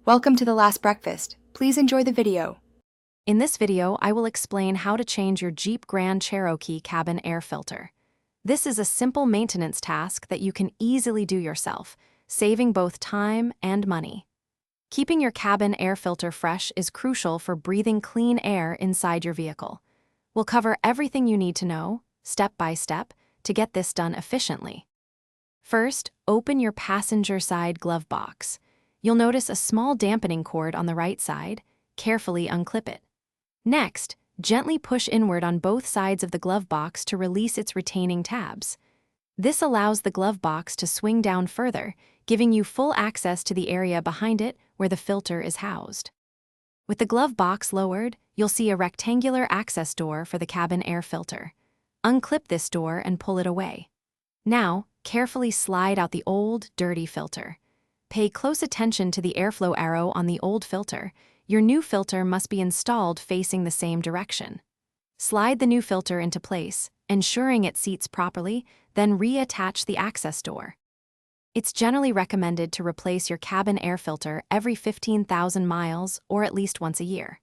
Welcome to The Last Breakfast. Please enjoy the video. In this video, I will explain how to change your Jeep Grand Cherokee cabin air filter. This is a simple maintenance task that you can easily do yourself, saving both time and money. Keeping your cabin air filter fresh is crucial for breathing clean air inside your vehicle. We'll cover everything you need to know, step by step, to get this done efficiently. First, open your passenger side glove box. You'll notice a small dampening cord on the right side. Carefully unclip it. Next, gently push inward on both sides of the glove box to release its retaining tabs. This allows the glove box to swing down further, giving you full access to the area behind it where the filter is housed. With the glove box lowered, you'll see a rectangular access door for the cabin air filter. Unclip this door and pull it away. Now, carefully slide out the old, dirty filter. Pay close attention to the airflow arrow on the old filter. Your new filter must be installed facing the same direction. Slide the new filter into place, ensuring it seats properly, then reattach the access door. It's generally recommended to replace your cabin air filter every 15,000 miles or at least once a year.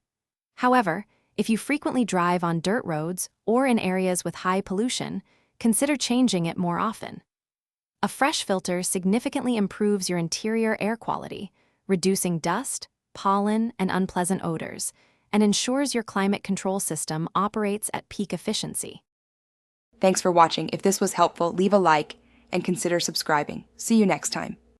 However, if you frequently drive on dirt roads or in areas with high pollution, consider changing it more often. A fresh filter significantly improves your interior air quality, reducing dust, pollen, and unpleasant odors, and ensures your climate control system operates at peak efficiency. Thanks for watching. If this was helpful, leave a like and consider subscribing. See you next time.